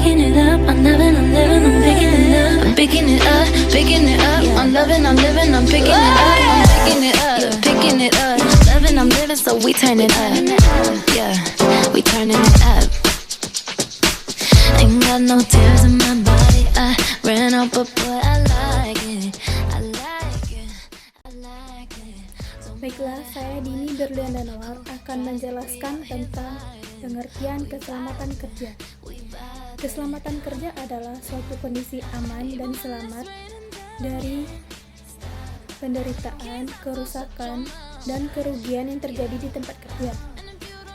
picking it up, I'm loving, I'm living, I'm picking it up. I'm picking it up, picking it up. I'm loving, I'm living, I'm picking it up. I'm picking it up, picking it up. Loving, I'm living, so we turn it up. Yeah, we turning it up. Ain't got no tears in my body. I ran out, but boy, I like it. I like it. I like it. Baiklah, saya Dini Berliana Nawar akan menjelaskan tentang pengertian keselamatan kerja. Keselamatan kerja adalah suatu kondisi aman dan selamat dari penderitaan, kerusakan, dan kerugian yang terjadi di tempat kerja.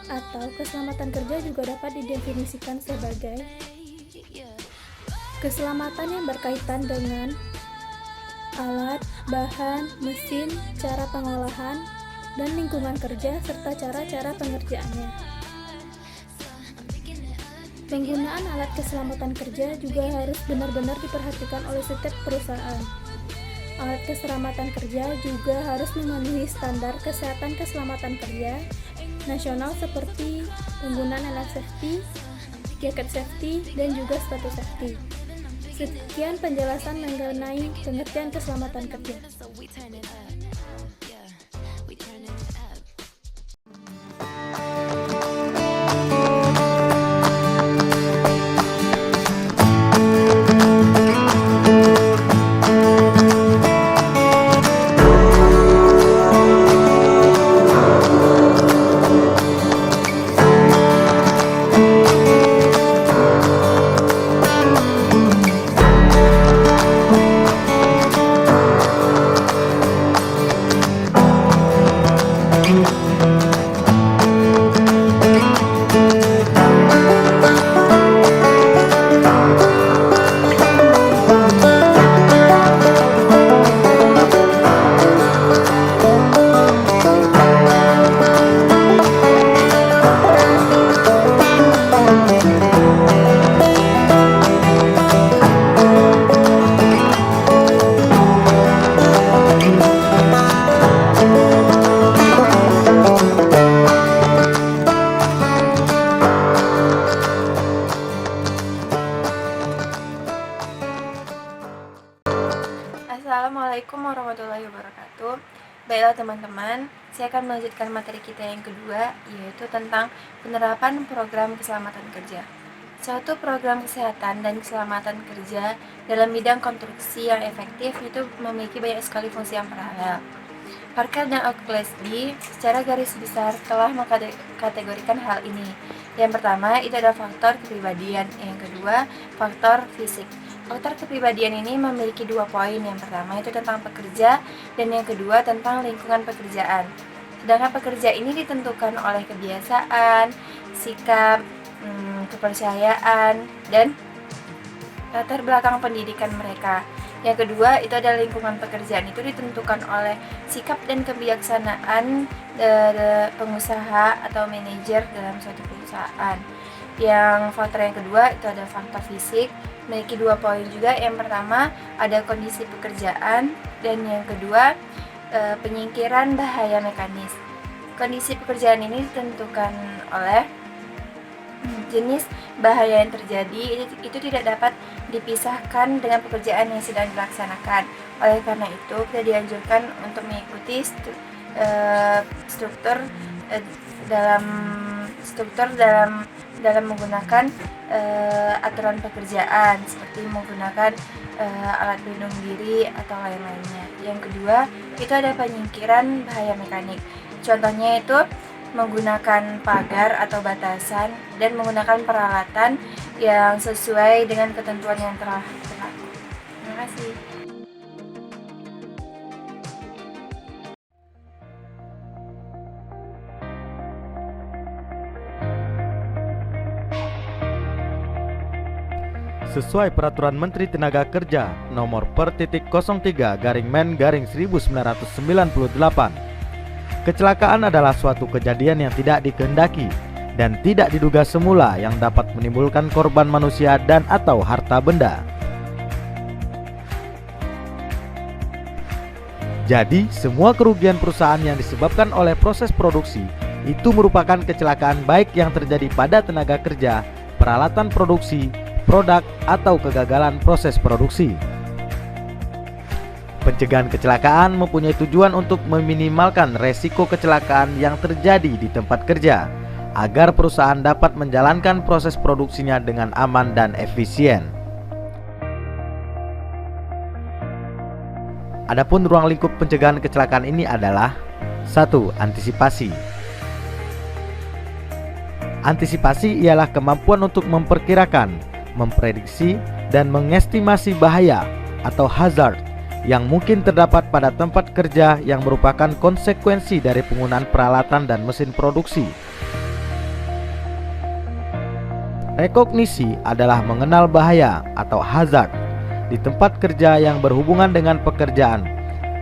Atau keselamatan kerja juga dapat didefinisikan sebagai keselamatan yang berkaitan dengan alat, bahan, mesin, cara pengolahan, dan lingkungan kerja serta cara-cara pengerjaannya. Penggunaan alat keselamatan kerja juga harus benar-benar diperhatikan oleh setiap perusahaan. Alat keselamatan kerja juga harus memenuhi standar kesehatan keselamatan kerja nasional seperti penggunaan life safety, jaket safety, dan juga sepatu safety. Sekian penjelasan mengenai pengertian keselamatan kerja. Assalamualaikum warahmatullahi wabarakatuh. Baiklah teman-teman, saya akan melanjutkan materi kita yang kedua, yaitu tentang penerapan program keselamatan kerja. Suatu program kesehatan dan keselamatan kerja dalam bidang konstruksi yang efektif itu memiliki banyak sekali fungsi yang paralel. Parker dan Oakley secara garis besar telah mengkategorikan hal ini. Yang pertama itu ada faktor kepribadian, yang kedua faktor fisik. Faktor kepribadian ini memiliki dua poin. Yang pertama itu tentang pekerja dan yang kedua tentang lingkungan pekerjaan. Sedangkan pekerja ini ditentukan oleh kebiasaan, sikap, kepercayaan, dan latar belakang pendidikan mereka. Yang kedua itu adalah lingkungan pekerjaan, itu ditentukan oleh sikap dan kebijaksanaan pengusaha atau manajer dalam suatu perusahaan. Yang faktor yang kedua itu ada faktor fisik, memiliki dua poin juga. Yang pertama ada kondisi pekerjaan dan yang kedua penyingkiran bahaya mekanis. Kondisi pekerjaan ini ditentukan oleh jenis bahaya yang terjadi, itu tidak dapat dipisahkan dengan pekerjaan yang sedang dilaksanakan. Oleh karena itu kita dianjurkan untuk mengikuti struktur dalam menggunakan aturan pekerjaan, seperti menggunakan alat pelindung diri atau lain-lainnya. Yang kedua itu ada penyingkiran bahaya mekanik. Contohnya itu menggunakan pagar atau batasan dan menggunakan peralatan yang sesuai dengan ketentuan yang telah berlaku. Terima kasih. Sesuai Peraturan Menteri Tenaga Kerja Nomor per.03/1998, kecelakaan adalah suatu kejadian yang tidak dikehendaki dan tidak diduga semula yang dapat menimbulkan korban manusia dan atau harta benda. Jadi, semua kerugian perusahaan yang disebabkan oleh proses produksi itu merupakan kecelakaan baik yang terjadi pada tenaga kerja, peralatan produksi, produk atau kegagalan proses produksi. Pencegahan kecelakaan mempunyai tujuan untuk meminimalkan resiko kecelakaan yang terjadi di tempat kerja, agar perusahaan dapat menjalankan proses produksinya dengan aman dan efisien. Adapun ruang lingkup pencegahan kecelakaan ini adalah 1. Antisipasi. Antisipasi ialah kemampuan untuk memperkirakan, memprediksi, dan mengestimasi bahaya atau hazard yang mungkin terdapat pada tempat kerja yang merupakan konsekuensi dari penggunaan peralatan dan mesin produksi. Rekognisi adalah mengenal bahaya atau hazard di tempat kerja yang berhubungan dengan pekerjaan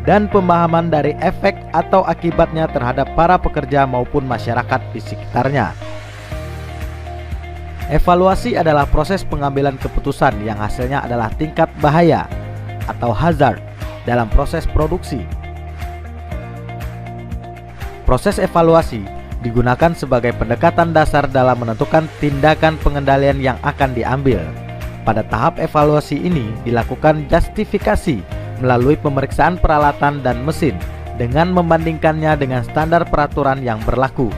dan pemahaman dari efek atau akibatnya terhadap para pekerja maupun masyarakat di sekitarnya. Evaluasi adalah proses pengambilan keputusan yang hasilnya adalah tingkat bahaya atau hazard dalam proses produksi. Proses evaluasi digunakan sebagai pendekatan dasar dalam menentukan tindakan pengendalian yang akan diambil. Pada tahap evaluasi ini dilakukan justifikasi melalui pemeriksaan peralatan dan mesin dengan membandingkannya dengan standar peraturan yang berlaku.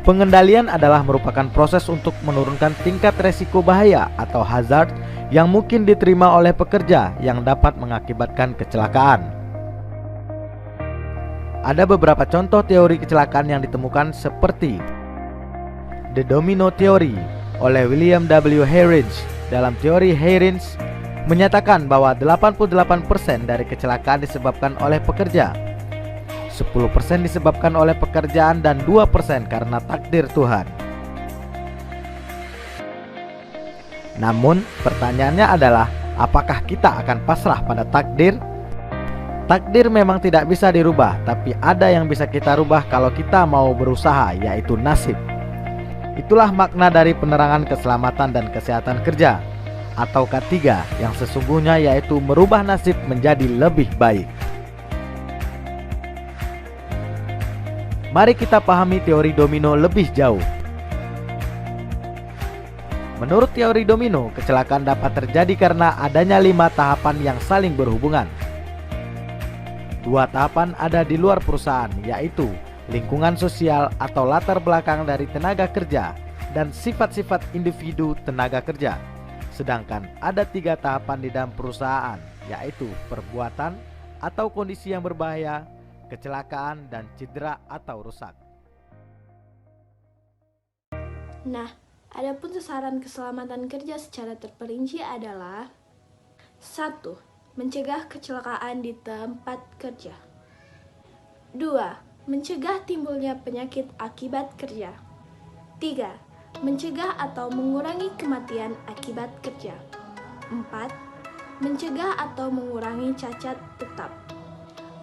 Pengendalian adalah merupakan proses untuk menurunkan tingkat resiko bahaya atau hazard yang mungkin diterima oleh pekerja yang dapat mengakibatkan kecelakaan. Ada beberapa contoh teori kecelakaan yang ditemukan seperti The Domino Theory oleh William W. Heinrich. Dalam teori Heinrich menyatakan bahwa 88% dari kecelakaan disebabkan oleh pekerja, 10% disebabkan oleh pekerjaan, dan 2% karena takdir Tuhan. Namun, pertanyaannya adalah, apakah kita akan pasrah pada takdir? Takdir memang tidak bisa dirubah, tapi ada yang bisa kita rubah kalau kita mau berusaha, yaitu nasib. Itulah makna dari penerangan keselamatan dan kesehatan kerja, atau K3, yang sesungguhnya yaitu merubah nasib menjadi lebih baik. Mari kita pahami teori domino lebih jauh. Menurut teori domino, kecelakaan dapat terjadi karena adanya 5 tahapan yang saling berhubungan. 2 tahapan ada di luar perusahaan, yaitu lingkungan sosial atau latar belakang dari tenaga kerja dan sifat-sifat individu tenaga kerja. Sedangkan ada 3 tahapan di dalam perusahaan, yaitu perbuatan atau kondisi yang berbahaya, kecelakaan, dan cedera atau rusak. Nah, adapun sasaran keselamatan kerja secara terperinci adalah 1. Mencegah kecelakaan di tempat kerja. 2. Mencegah timbulnya penyakit akibat kerja. 3. Mencegah atau mengurangi kematian akibat kerja. 4. Mencegah atau mengurangi cacat tetap.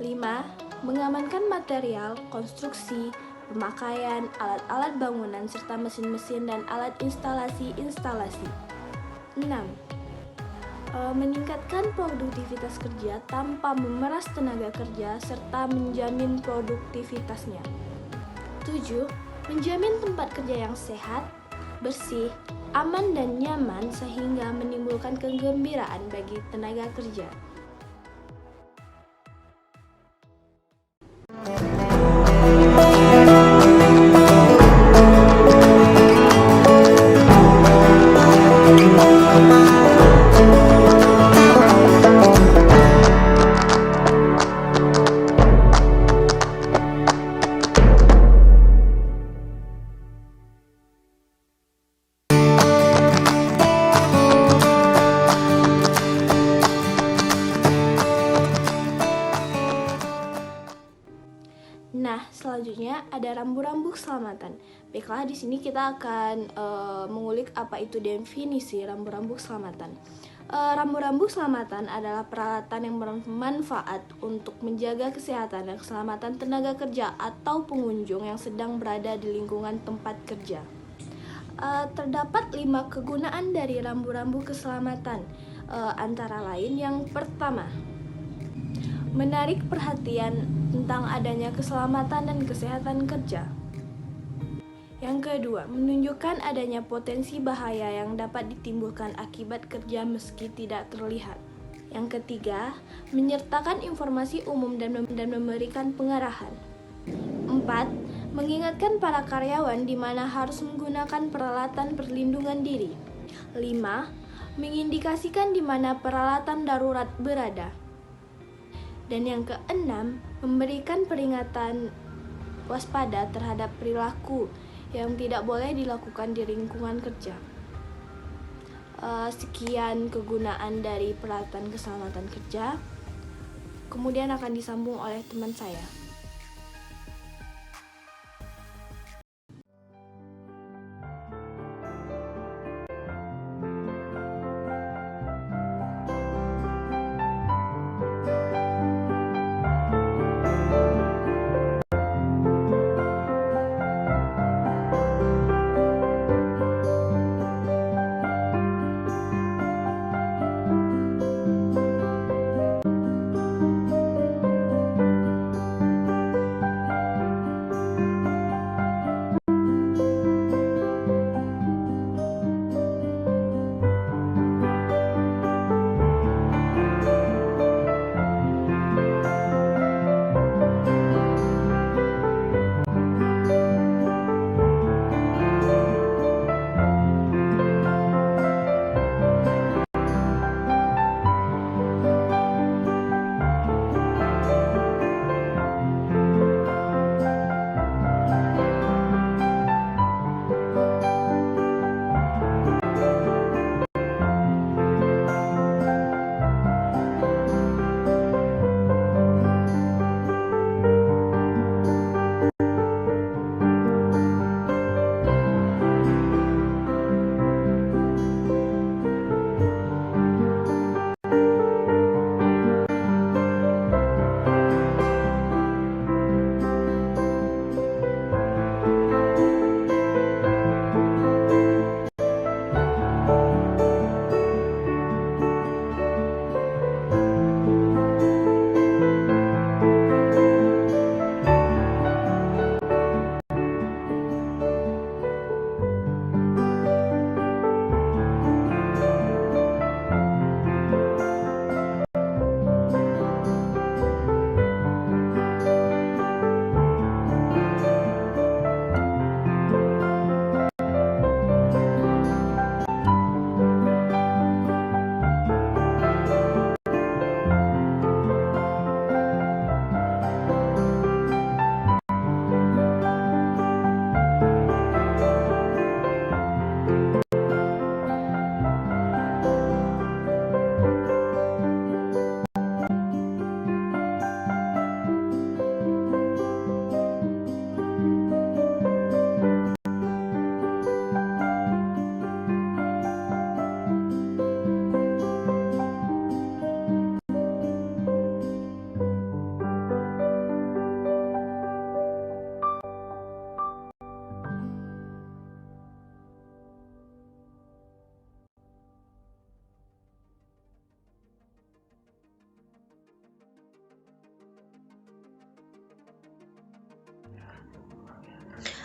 5. Mengamankan material, konstruksi, pemakaian, alat-alat bangunan, serta mesin-mesin dan alat instalasi-instalasi. 6. Meningkatkan produktivitas kerja tanpa memeras tenaga kerja serta menjamin produktivitasnya. 7. Menjamin tempat kerja yang sehat, bersih, aman dan nyaman sehingga menimbulkan kegembiraan bagi tenaga kerja. Nah, selanjutnya ada rambu-rambu keselamatan. Baiklah, di sini kita akan mengulik apa itu definisi rambu-rambu keselamatan. Rambu-rambu keselamatan adalah peralatan yang bermanfaat untuk menjaga kesehatan dan keselamatan tenaga kerja atau pengunjung yang sedang berada di lingkungan tempat kerja. Terdapat 5 kegunaan dari rambu-rambu keselamatan, antara lain yang pertama, menarik perhatian tentang adanya keselamatan dan kesehatan kerja. Yang kedua, menunjukkan adanya potensi bahaya yang dapat ditimbulkan akibat kerja meski tidak terlihat. Yang ketiga, menyertakan informasi umum dan memberikan pengarahan. 4. Mengingatkan para karyawan di mana harus menggunakan peralatan perlindungan diri. 5. Mengindikasikan di mana peralatan darurat berada. Dan yang keenam, memberikan peringatan waspada terhadap perilaku yang tidak boleh dilakukan di lingkungan kerja. Sekian kegunaan dari peralatan keselamatan kerja. Kemudian akan disambung oleh teman saya.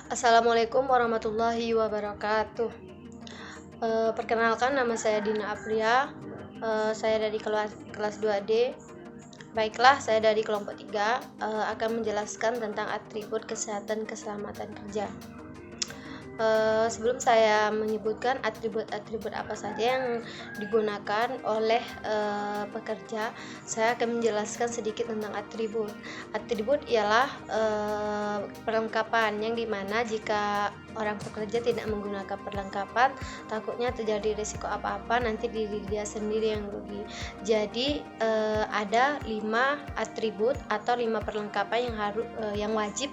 Assalamualaikum warahmatullahi wabarakatuh. Perkenalkan, nama saya Dina Apria. Saya dari kelas 2D. Baiklah, saya dari kelompok 3 akan menjelaskan tentang atribut kesehatan keselamatan kerja. Sebelum saya menyebutkan atribut-atribut apa saja yang digunakan oleh pekerja, saya akan menjelaskan sedikit tentang atribut. Atribut ialah perlengkapan yang dimana jika orang pekerja tidak menggunakan perlengkapan, takutnya terjadi risiko apa-apa, nanti diri dia sendiri yang rugi. Jadi ada 5 atribut atau 5 perlengkapan yang wajib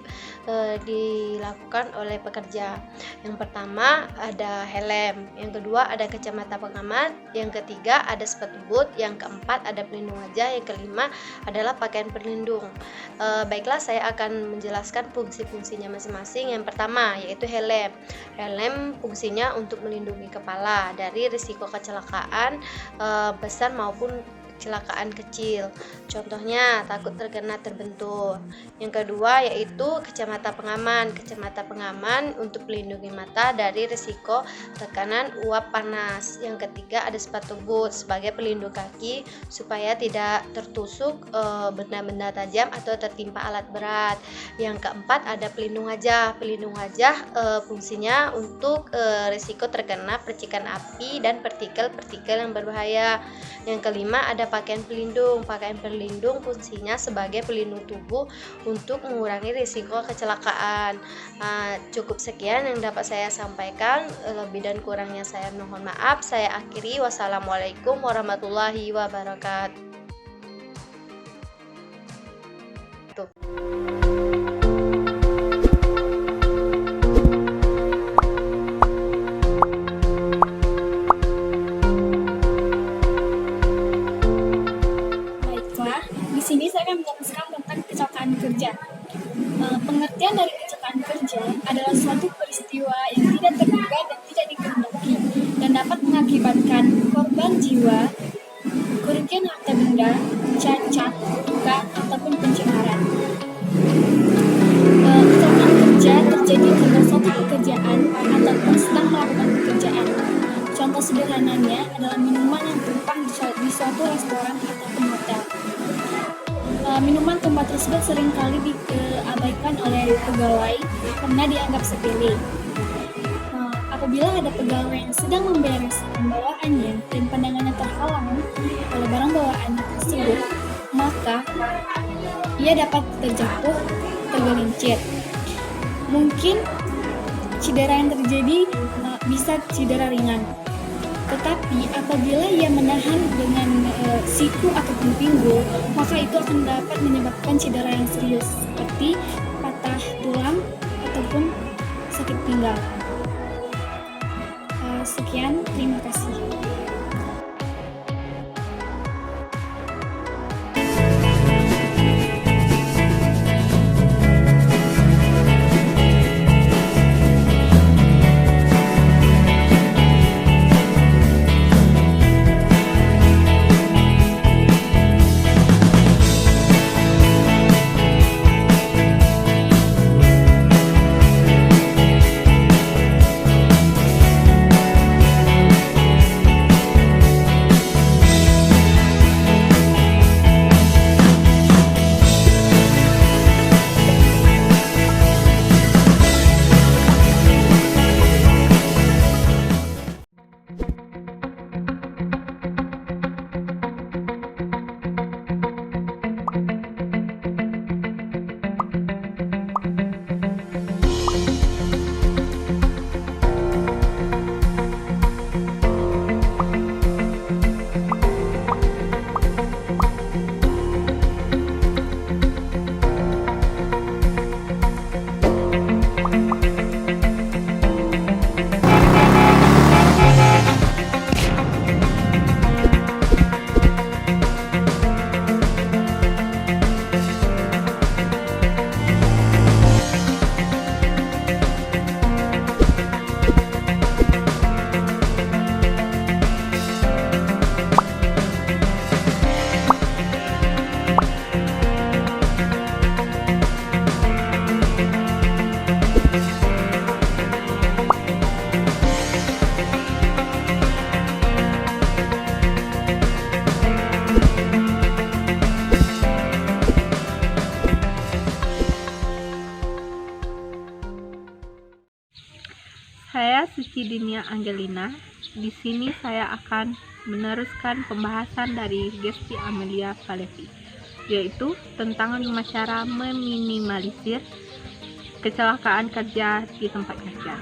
dilakukan oleh pekerja. Yang pertama ada helm, yang kedua ada kacamata pengaman, yang ketiga ada sepatu boot, yang keempat ada pelindung wajah, yang kelima adalah pakaian pelindung. Baiklah, saya akan menjelaskan fungsi-fungsinya masing-masing. Yang pertama yaitu helm. Helm fungsinya untuk melindungi kepala dari risiko kecelakaan besar maupun kecelakaan kecil. Contohnya takut terkena terbentur. Yang kedua yaitu kacamata pengaman. Kacamata pengaman untuk melindungi mata dari risiko tekanan uap panas. Yang ketiga ada sepatu boot sebagai pelindung kaki supaya tidak tertusuk benda-benda tajam atau tertimpa alat berat. Yang keempat ada pelindung wajah. Pelindung wajah fungsinya untuk risiko terkena percikan api dan partikel-partikel yang berbahaya. Yang kelima ada pakaian pelindung. Pakaian pelindung fungsinya sebagai pelindung tubuh untuk mengurangi risiko kecelakaan. Cukup sekian yang dapat saya sampaikan. Lebih dan kurangnya saya mohon maaf. Saya akhiri. Wassalamualaikum warahmatullahi wabarakatuh. Baiklah, di sini saya akan menjelaskan tentang kecelakaan kerja. Pengertian dari kecelakaan kerja adalah suatu peristiwa yang tidak terduga dan tidak dikehendaki dan dapat mengakibatkan korban jiwa, kerugian harta benda, cacat, luka, ataupun pencemaran. Kecelakaan kerja terjadi karena suatu pekerjaan ataupun sedang melakukan pekerjaan. Contoh sederhananya adalah minuman yang tumpah di suatu restoran ataupun hotel. Minuman tumpah tersebut seringkali diabaikan oleh pegawai karena dianggap sepele. Apabila ada pegawai yang sedang membereskan bawaannya dan pandangannya terhalang oleh barang bawaannya tersebut, maka ia dapat terjatuh, tergelincir. Mungkin cedera yang terjadi bisa cedera ringan. Tetapi apabila ia menahan dengan siku ataupun pinggul, maka itu akan dapat menyebabkan cedera yang serius seperti patah tulang ataupun sakit pinggang. Sekian, terima kasih. Saya Suci Dinia Angelina. Di sini saya akan meneruskan pembahasan dari Gesti Amelia Falevi, yaitu tentang cara meminimalisir kecelakaan kerja di tempat kerja.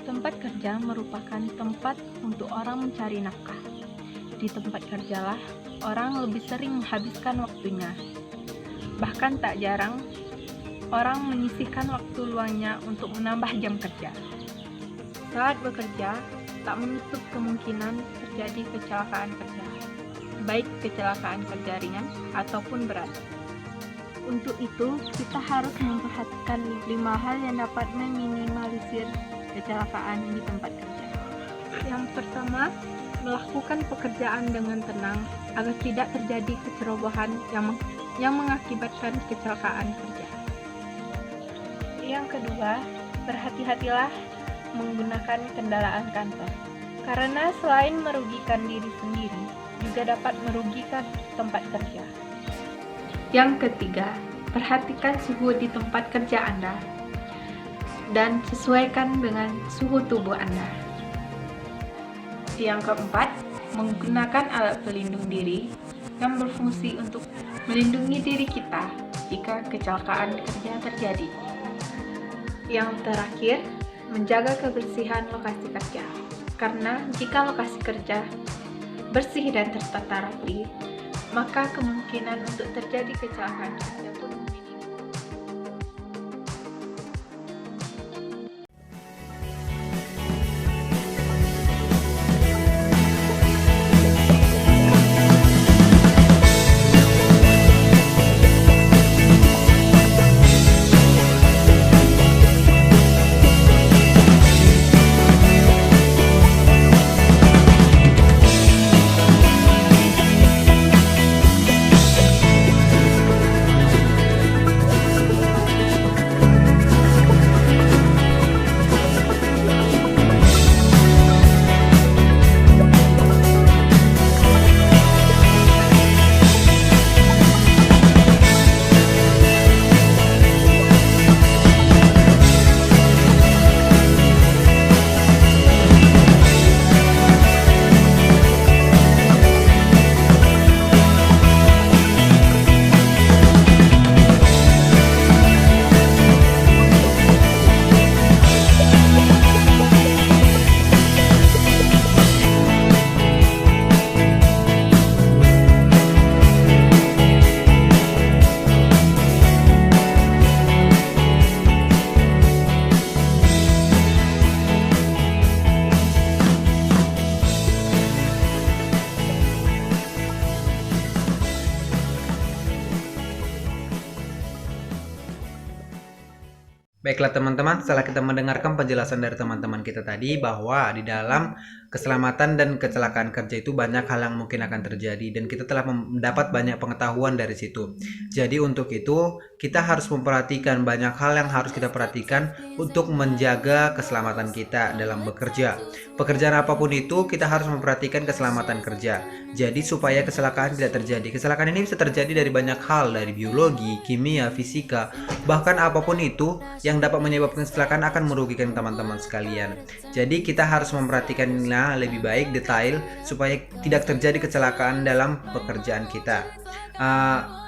Tempat kerja merupakan tempat untuk orang mencari nafkah. Di tempat kerjalah orang lebih sering menghabiskan waktunya. Bahkan tak jarang orang menyisihkan waktu luangnya untuk menambah jam kerja. Saat bekerja, tak menutup kemungkinan terjadi kecelakaan kerja, baik kecelakaan kerja ringan ataupun berat. Untuk itu, kita harus memperhatikan 5 hal yang dapat meminimalisir kecelakaan di tempat kerja. Yang pertama, melakukan pekerjaan dengan tenang agar tidak terjadi kecerobohan yang mengakibatkan kecelakaan kerja. Yang kedua, berhati-hatilah menggunakan kendaraan kantor, karena selain merugikan diri sendiri, juga dapat merugikan tempat kerja. Yang ketiga, perhatikan suhu di tempat kerja Anda dan sesuaikan dengan suhu tubuh Anda. Yang keempat, menggunakan alat pelindung diri yang berfungsi untuk melindungi diri kita jika kecelakaan kerja terjadi. Yang terakhir, menjaga kebersihan lokasi kerja, karena jika lokasi kerja bersih dan tertata rapi, maka kemungkinan untuk terjadi kecelakaan kerja pun minim. Baiklah teman-teman, setelah kita mendengarkan penjelasan dari teman-teman kita tadi bahwa di dalam keselamatan dan kecelakaan kerja itu banyak hal yang mungkin akan terjadi dan kita telah mendapat banyak pengetahuan dari situ. Jadi untuk itu kita harus memperhatikan banyak hal yang harus kita perhatikan untuk menjaga keselamatan kita dalam bekerja. Pekerjaan apapun itu kita harus memperhatikan keselamatan kerja. Jadi supaya kecelakaan tidak terjadi. Kecelakaan ini bisa terjadi dari banyak hal, dari biologi, kimia, fisika, bahkan apapun itu yang dapat menyebabkan kecelakaan akan merugikan teman-teman sekalian. Jadi kita harus memperhatikannya lebih baik detail supaya tidak terjadi kecelakaan dalam pekerjaan kita.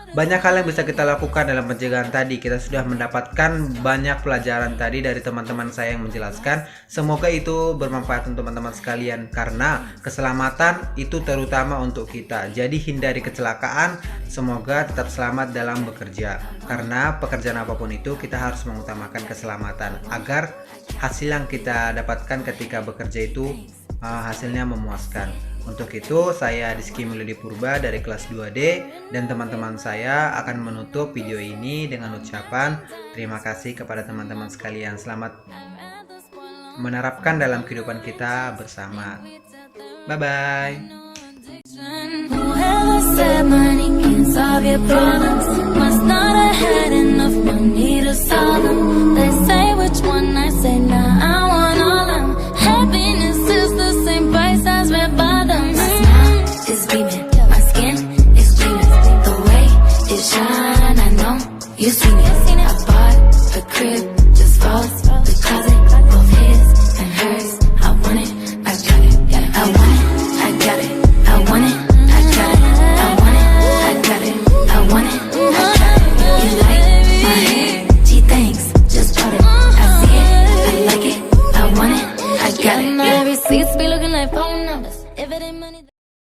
Banyak hal yang bisa kita lakukan dalam pencegahan tadi. Kita sudah mendapatkan banyak pelajaran tadi dari teman-teman saya yang menjelaskan. Semoga itu bermanfaat untuk teman-teman sekalian, karena keselamatan itu terutama untuk kita. Jadi hindari kecelakaan, semoga tetap selamat dalam bekerja. Karena pekerjaan apapun itu kita harus mengutamakan keselamatan agar hasil yang kita dapatkan ketika bekerja itu hasilnya memuaskan. Untuk itu saya Rizky Mulyadi Purba dari kelas 2D dan teman-teman saya akan menutup video ini dengan ucapan terima kasih kepada teman-teman sekalian. Selamat menerapkan dalam kehidupan kita bersama. Bye bye. You seen it, I bought a crib, just falls, because